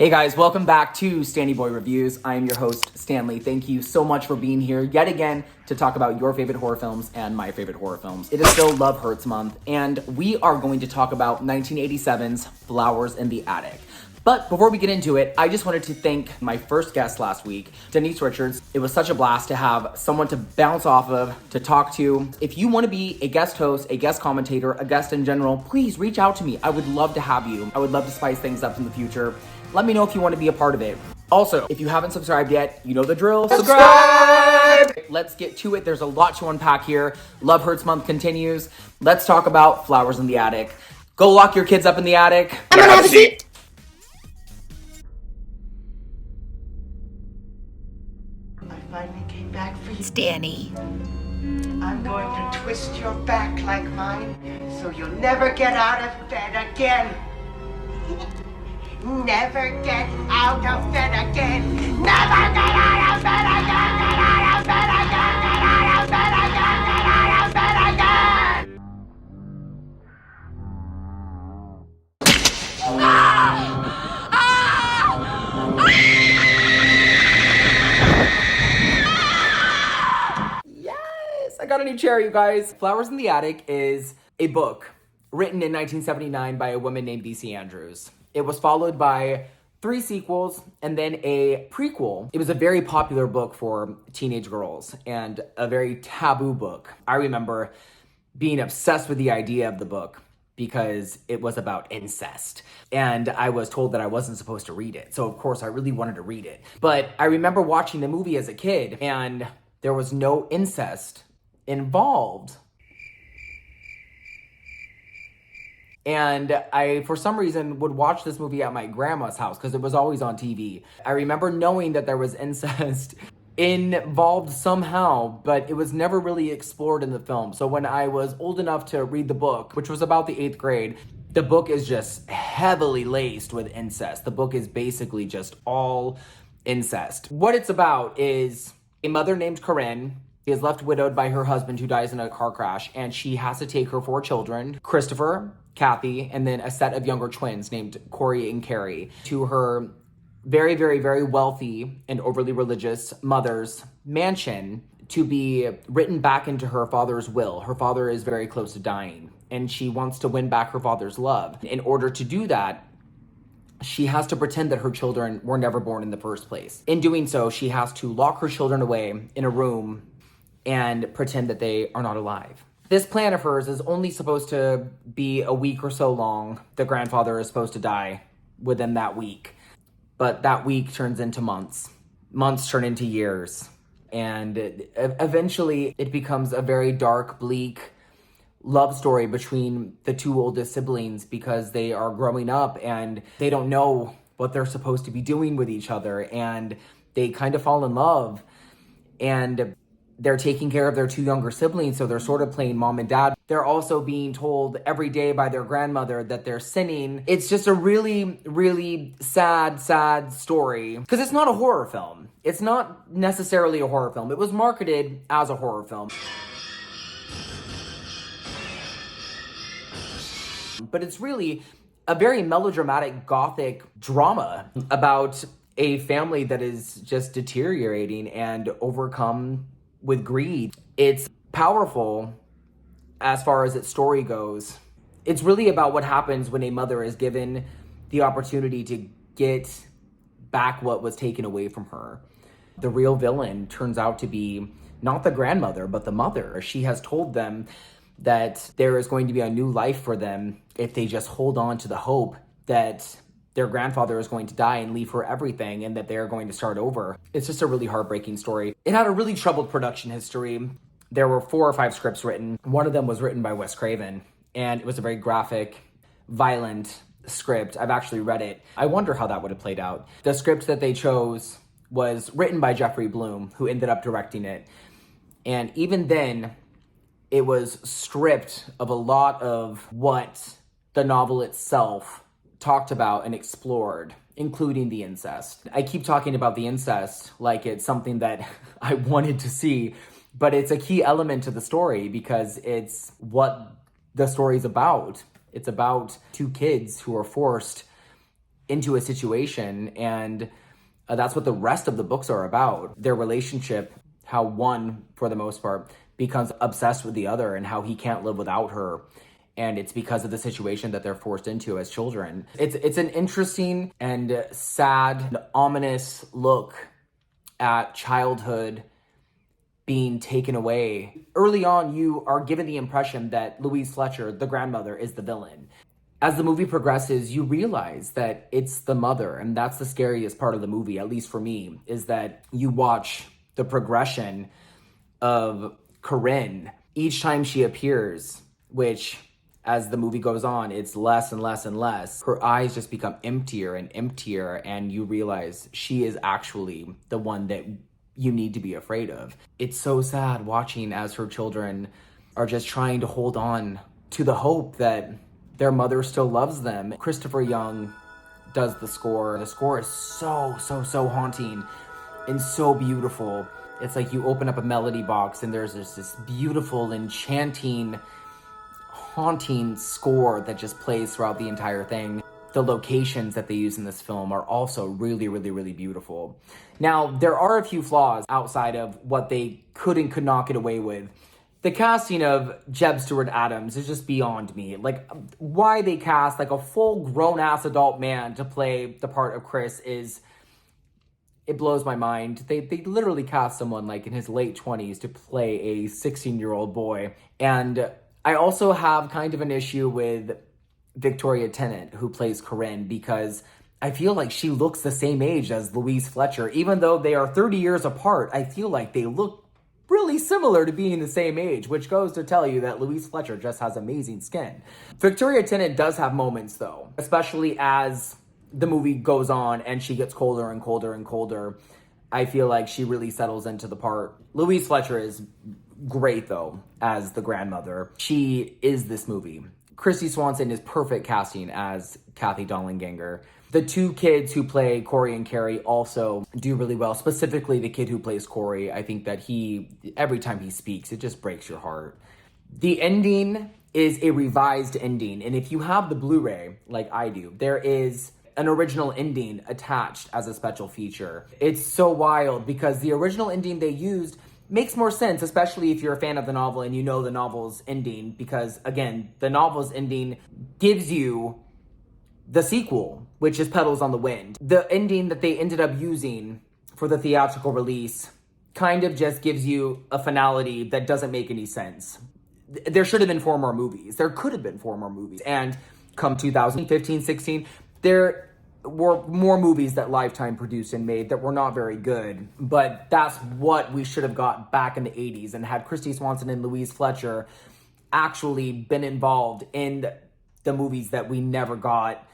Hey guys, welcome back to Stanley Boy Reviews. I am your host, Stanley. Thank you so much for being here yet again to talk about your favorite horror films and my favorite horror films. It is still Love Hurts Month, and we are going to talk about 1987's Flowers in the Attic. But before we get into it, I just wanted to thank my first guest last week, Denise Richards. It was such a blast to have someone to bounce off of, to talk to. If you want to be a guest host, a guest commentator, a guest in general, please reach out to me. I would love to have you. I would love to spice things up in the future. Let me know if you want to be a part of it. Also, if you haven't subscribed yet, you know the drill. Subscribe! Let's get to it. There's a lot to unpack here. Love Hurts Month continues. Let's talk about Flowers in the Attic. Go lock your kids up in the attic. I'm gonna have a seat. I finally came back for you, Stanny. I'm going to twist your back like mine, so you'll never get out of bed again. Never get out of bed again. Never get out of bed again. Get out of bed again. Get out of bed again. Get out of bed again. Yes, I got a new chair, you guys. Flowers in the Attic is a book written in 1979 by a woman named D.C. Andrews. It was followed by 3 sequels and then a prequel. It was a very popular book for teenage girls and a very taboo book. I remember being obsessed with the idea of the book because it was about incest. And I was told that I wasn't supposed to read it. So of course I really wanted to read it. But I remember watching the movie as a kid and there was no incest involved. And I, for some reason, would watch this movie at my grandma's house because it was always on TV. I remember knowing that there was incest involved somehow, but it was never really explored in the film. So when I was old enough to read the book, which was about the 8th grade, the book is just heavily laced with incest. The book is basically just all incest. What it's about is a mother named Corinne is left widowed by her husband who dies in a car crash, and she has to take her 4 children, Christopher, Kathy, and then a set of younger twins named Corey and Carrie, to her very, very, very wealthy and overly religious mother's mansion to be written back into her father's will. Her father is very close to dying, and she wants to win back her father's love. In order to do that, she has to pretend that her children were never born in the first place. In doing so, she has to lock her children away in a room and pretend that they are not alive. This plan of hers is only supposed to be a week or so long. The grandfather is supposed to die within that week. But that week turns into months. Months turn into years. And eventually it becomes a very dark, bleak love story between the 2 oldest siblings because they are growing up and they don't know what they're supposed to be doing with each other. And they kind of fall in love. And they're taking care of their 2 younger siblings, so they're sort of playing mom and dad. They're also being told every day by their grandmother that they're sinning. It's just a really, really sad story. Because it's not a horror film. It's not necessarily a horror film. It was marketed as a horror film. But it's really a very melodramatic gothic drama about a family that is just deteriorating and overcome with greed. It's powerful as far as its story goes. It's really about what happens when a mother is given the opportunity to get back what was taken away from her. The real villain turns out to be not the grandmother, but the mother. She has told them that there is going to be a new life for them if they just hold on to the hope that their grandfather is going to die and leave her everything and that they're going to start over. It's just a really heartbreaking story. It had a really troubled production history. There were 4 or 5 scripts written. One of them was written by Wes Craven, and it was a very graphic, violent script. I've actually read it. I wonder how that would have played out. The script that they chose was written by Jeffrey Bloom, who ended up directing it. And even then, it was stripped of a lot of what the novel itself talked about and explored, including the incest. I keep talking about the incest like it's something that I wanted to see, but it's a key element to the story because it's what the story's about. It's about 2 kids who are forced into a situation, and that's what the rest of the books are about. Their relationship, how one, for the most part, becomes obsessed with the other and how he can't live without her. And it's because of the situation that they're forced into as children. It's an interesting and sad, and ominous look at childhood being taken away. Early on, you are given the impression that Louise Fletcher, the grandmother, is the villain. As the movie progresses, you realize that it's the mother, and that's the scariest part of the movie, at least for me, is that you watch the progression of Corinne each time she appears, which, as the movie goes on, it's less and less and less. Her eyes just become emptier and emptier, and you realize she is actually the one that you need to be afraid of. It's so sad watching as her children are just trying to hold on to the hope that their mother still loves them. Christopher Young does the score. The score is so haunting and so beautiful. It's like you open up a melody box and there's this beautiful, enchanting, haunting score that just plays throughout the entire thing. The locations that they use in this film are also really beautiful. Now, there are a few flaws outside of what they could and could not get away with. The casting of Jeb Stewart Adams is just beyond me. Like, why they cast like a full grown-ass adult man to play the part of Chris it blows my mind. They literally cast someone like in his late 20s to play a 16-year-old boy. And I also have kind of an issue with Victoria Tennant, who plays Corinne, because I feel like she looks the same age as Louise Fletcher. Even though they are 30 years apart, I feel like they look really similar to being the same age, which goes to tell you that Louise Fletcher just has amazing skin. Victoria Tennant does have moments, though, especially as the movie goes on and she gets colder and colder and colder. I feel like she really settles into the part. Louise Fletcher is great, though, as the grandmother. She is this movie. Kristy Swanson is perfect casting as Kathy Dollenganger. The two kids who play Corey and Carrie also do really well. Specifically, the kid who plays Corey. I think that every time he speaks, it just breaks your heart. The ending is a revised ending. And if you have the Blu-ray, like I do, there is an original ending attached as a special feature. It's so wild because the original ending they used makes more sense, especially if you're a fan of the novel and you know the novel's ending, because again, the novel's ending gives you the sequel, which is Petals on the Wind. The ending that they ended up using for the theatrical release kind of just gives you a finality that doesn't make any sense. There should have been 4 more movies. There could have been 4 more movies. And come 2015, 16, there were more movies that Lifetime produced and made that were not very good, but that's what we should have got back in the 80s, and had Kristy Swanson and Louise Fletcher actually been involved in the movies that we never got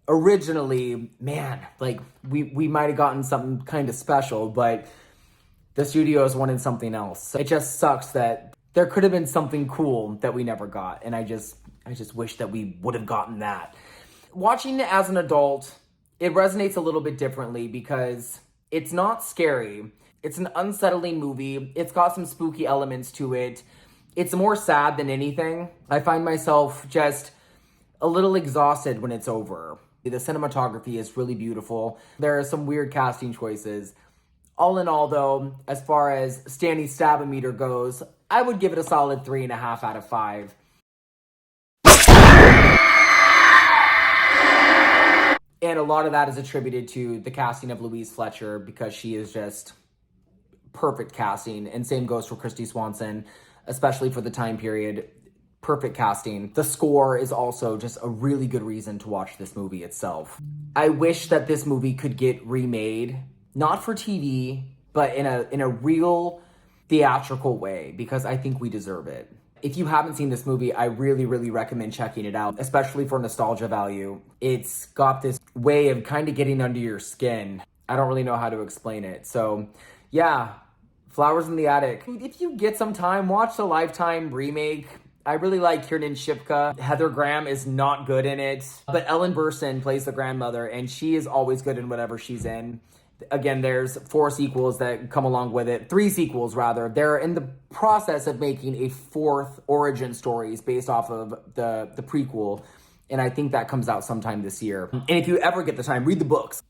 originally, man, like we might have gotten something kind of special, but the studios wanted something else. So it just sucks that there could have been something cool that we never got, and I just wish that we would have gotten that. Watching it as an adult, it resonates a little bit differently because it's not scary. It's an unsettling movie. It's got some spooky elements to it. It's more sad than anything. I find myself just a little exhausted when it's over. The cinematography is really beautiful. There are some weird casting choices. All in all, though, as far as Stanley Stab-O-Meter goes, I would give it a solid 3.5 out of 5. And a lot of that is attributed to the casting of Louise Fletcher, because she is just perfect casting. And same goes for Kristy Swanson, especially for the time period. Perfect casting. The score is also just a really good reason to watch this movie itself. I wish that this movie could get remade, not for TV, but in a real theatrical way, because I think we deserve it. If you haven't seen this movie, I really recommend checking it out, especially for nostalgia value. It's got this way of kind of getting under your skin. I don't really know how to explain it. So yeah, Flowers in the Attic. If you get some time, watch the Lifetime remake. I really like Kiernan Shipka. Heather Graham is not good in it, but Ellen Burstyn plays the grandmother, and she is always good in whatever she's in. Again, there's 4 sequels that come along with it. 3 sequels, rather. They're in the process of making a 4th origin stories based off of the prequel. And I think that comes out sometime this year. And if you ever get the time, read the books.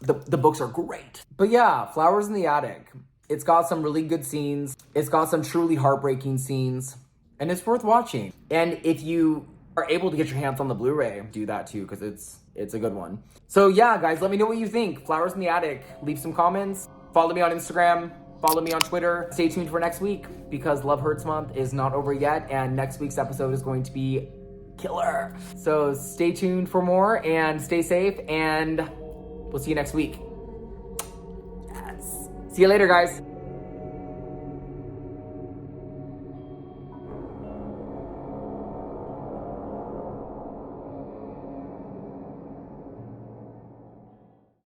The books are great. But yeah, Flowers in the Attic. It's got some really good scenes. It's got some truly heartbreaking scenes. And it's worth watching. And if you are able to get your hands on the Blu-ray, do that too, because it's a good one. So yeah, guys, let me know what you think. Flowers in the Attic. Leave some comments. Follow me on Instagram. Follow me on Twitter. Stay tuned for next week, because Love Hurts Month is not over yet, and next week's episode is going to be killer. So stay tuned for more, and stay safe, and we'll see you next week. Yes. See you later, guys.